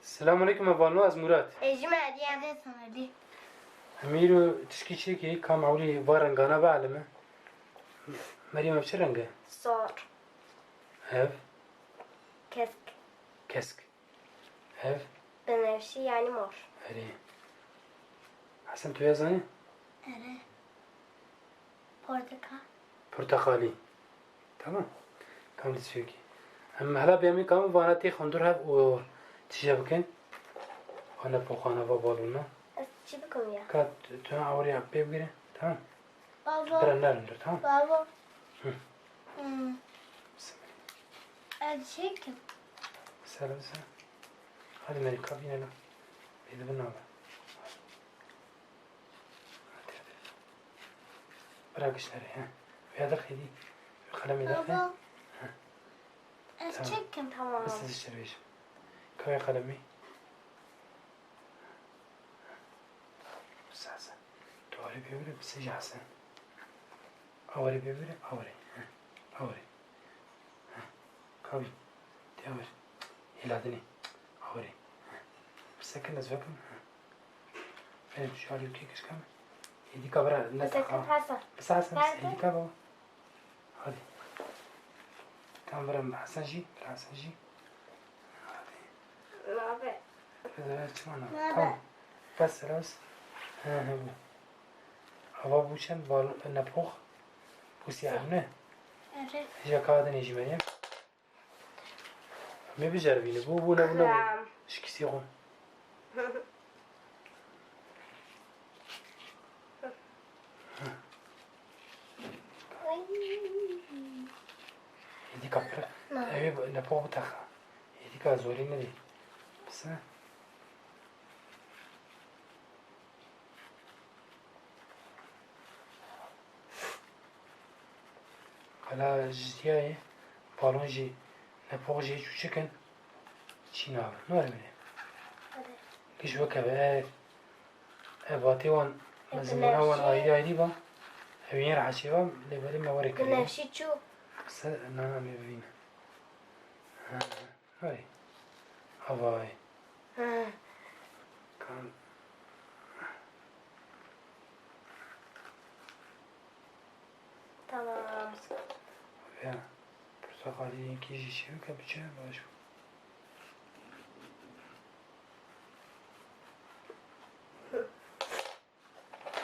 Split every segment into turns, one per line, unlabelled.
السلام عليكم أبانو از مراد.
اجمع دي هذا سنة
أميرو تشكي شيء كام عولي بارنجانا بعلمه. مريم بشرنجة.
صار
هف
كسك
كسك. هف
بنفسي يعني مر.
هري. حسن تو يزاني؟
أنا برتقال
برتقالي. تمام. كم تشوكي. أما هلا بيامي كام فاناتي خندور هف و تشابكين. أنا بخانا بابالونا.
شو بكم يا
كات تنا عوري عبي بقري. تمام.
بابا
برنر تمام.
بابا
بسم
أشيكم
سلام سلام. هذه مري كابينة لا. بيد بنابه. براقش نري ها. في هذا خدي. خلامي دافع.
بابا أشيكم تمام
بس تشتريش. كوي قلمي. بس حسن. تواري بيوري بس يجي حسن. أوري بيوري أوري. أوري. كوي. تأوري. يلادني. أوري. بس سكن نزفكم. فين شو عليك كيكش كم؟ يدي كبرة
بس
نتاع.
كم حسن
بس حسن بس يدي كبرة. هذه. كاميرا حسن جي. حسن جي.
ما بقى
هذا شمانه.
ما
تمام. بس راس. ها. هوا بوشن بال نبوخ. بوسي عمله.
أري
هي كادن يجي مريم. ما بيجربينه بو نبو.
نعم
إيش كسيهم. يدي كبرة. أبي نبوخ بتاعها. يدي كازورين ندي. بس. على جدياي بالون جي نبوخ جي شو شكن. شيناب نور مني. كيش بكبر. أباتيوان مزمنا وان أيدي با. هبين راح شيبا لبالي ما وري كلي.
بنفسي شو
بس أنا ما بين. هاي. هواي. كان.
تمام
يا. برتقالي كيجي شيء كبتشة باشو.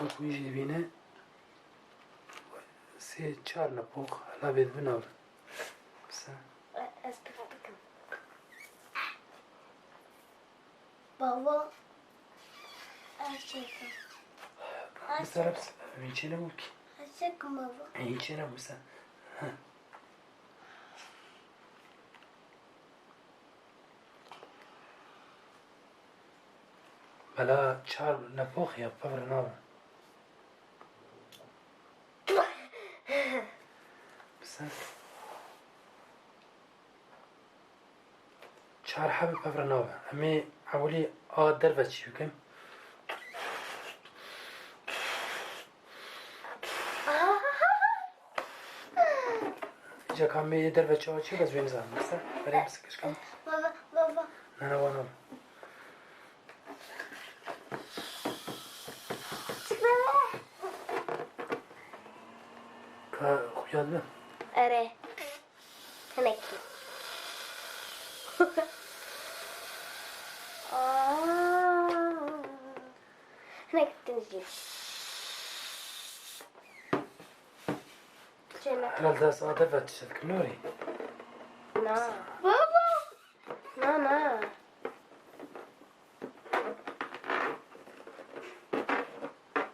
أكو يجي بينا. سي چار نبوخ لا بيد بناب. بس.
أسبقكم بابا أشيكم
بس لبس ميشي نبوكي.
أشيكم بابا
ميشي نبوسا. بلا چار نبوخ يا بفر ناب. بس. چهار حب بفر ناب. همه عولی در بچی بکن. جا کامی در بچه ها چی بس بین زن بسه برای بس کش کم.
بابا
نه وانم. که خویاد به.
أري هناكي هناك تنزل
هل داس در بچه شد کنوری.
نا بابا نا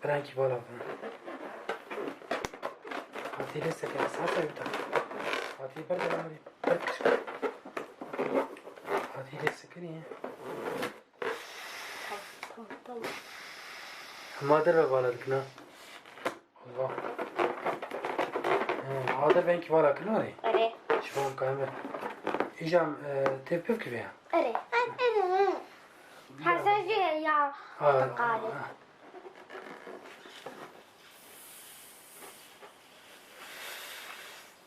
برانکی بالا بنا. هاتی لیسته که ساسا بیتا. هاتی برد دارم برد کش کن. هاتی لیسته کنیه. مادر به بالا دکنا. الله. مادر بینکی بالا کنوری.
أري
شوفون كامل. إيجام تبكي فيها.
أري حساجي يا تقالي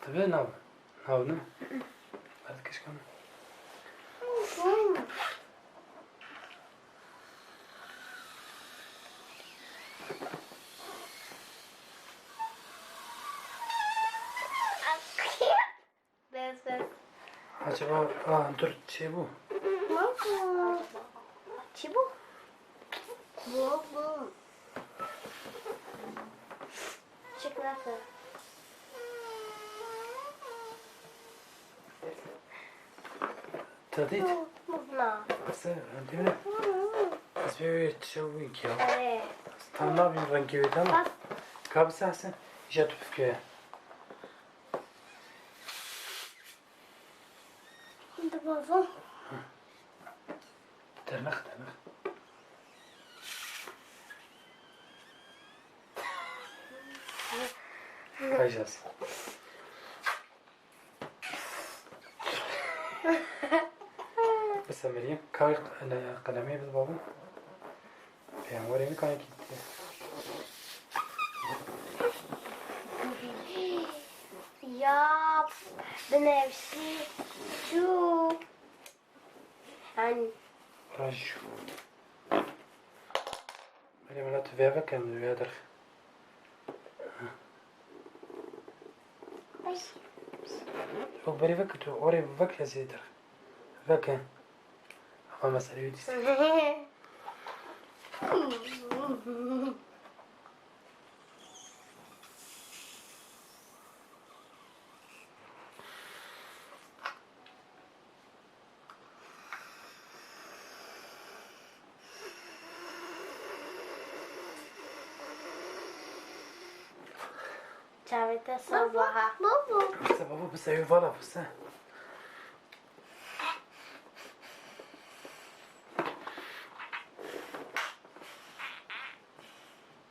طيب ناو ناو بعد كش كم. Acaba dur şey bu.
Baba. Çibu. Baba. Çikolata.
Tadit.
Buna.
Nasıl? Değil mi? Az bir şey bu iki ya.
Evet.
Tam ne yapayım ben gibi tamam.
Bak.
Kabısı alsın. İşe tüpük köye.
Şimdi baba.
Tırnak. Kayacağız. بس مريم كار قلمي بالبابا يعني وريني كان كيتي
ياب بنفسي شو عن
رجو مريم لا تفيفا كان يادر هو بري فك تو اوري فك يا زيدر فك هو مسألة يديس
تعبت الصباح بابا
بس بابا بس ايوه فالا بس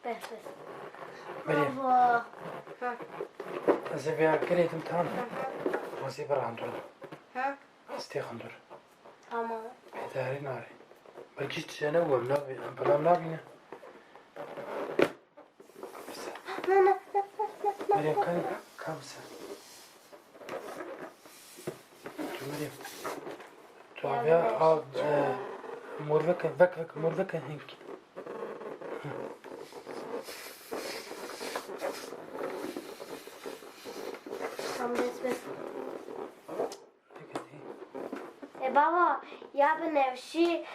بس
مريم
بابا
زي كريت امتحان وزي برا عندور
ها
استيخ عندور
تمام
هداري ناري بلكيش تشانو منابي بلا منابينا مريم كان كابسة مريم تعبيا مرفكة فك مرفكة هيك
بس بابا يا بنفسي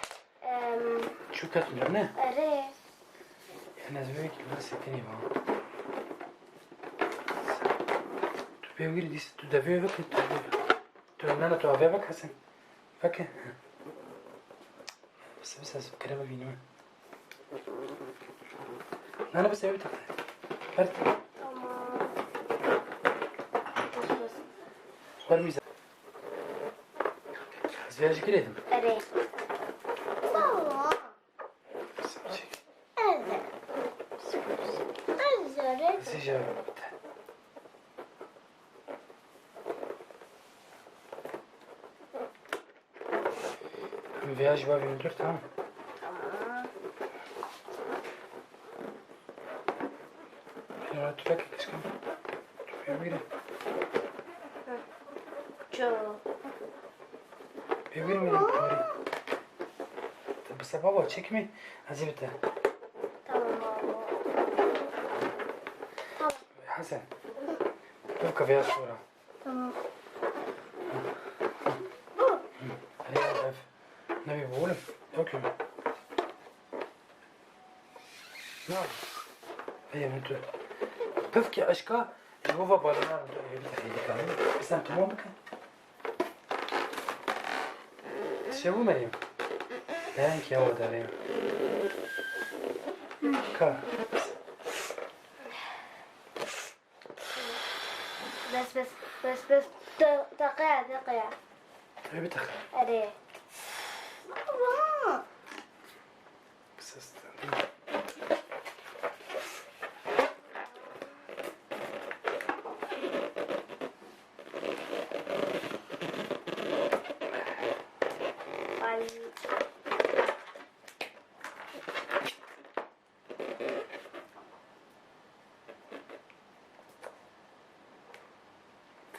شو كتب نه؟
اره
أنا زوجي ما سكني معه. تبي دي تدافع بك أنا تدافع بك حسن فك بس كلامك بينما أنا بس أبي تقطع فرد
بس
ورميزة زيادة كده
اره بابا ازر
زيجة فياج بابي ندور تمام أنا تفكر كيش كم تبي
شو
بيبير من الكوري بس بابا تشيك مي عزيبته
تمام بابا
حسن تبقى فيها صورة
تمام
عليها ضعف نبي بقوله اوكي نعم هي من تو بفكي اشكا جوفا بالنا بس انت مو ممكن شو مريم ثانك يا ولد عليهم كا
بس دقيقة
تبي تخ
اره
بس استنى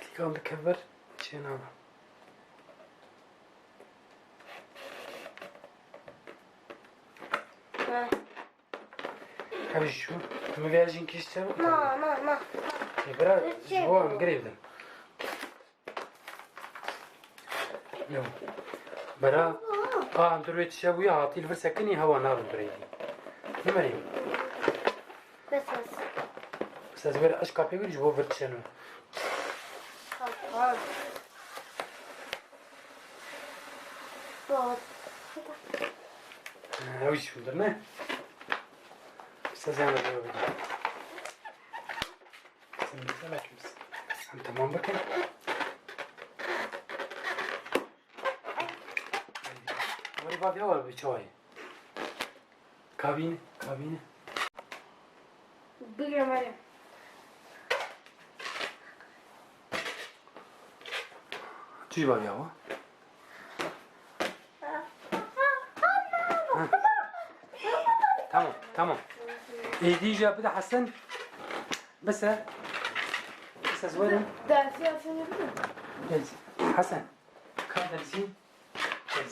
تلقاهم بكبر شي نعم حبيبي شو ما فيهاش كيس تاعو
ما
يبرا جوا قريب يو برا هم درويت شابويا هاتي الفر سكني هوا نار دريدي نمرين
بس
بس ازبر اش كابي بيج بو فرت شنو
خلاص
وش درنا استاذ انا بقول سمعت بس انت تمام بكن وري بعد اول بشوي كابينه
بقرا مريم
چی بابی آوا؟ تمام ایدی جا بده حسن بس زوين
درسي عشان
درسي حسن كم درسي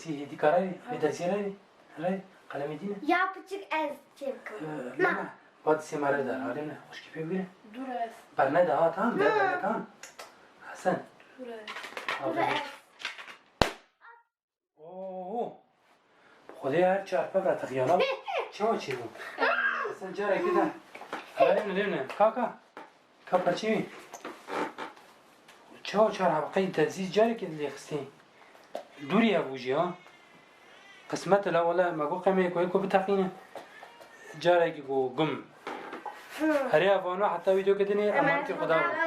هدي كاري في درسي راي قلم دينا
yapacak ezcim.
لا بعد سمارة دار علينا وش كيف يقول
Durez.
برنا ده تمام برنا تمام حسن
Durez.
اوه خدي هر چهار پا برات خیالا چی بود حسن جاره كده لمنا كا برچی چهار حلقه تنزیز جاره كده اللي خستين دوري ابوجي ها قسمت لا ولا ما قو قمه كو بتقينه جاره كي قم هريا فانو حتى فيديو كدني امانتي خدا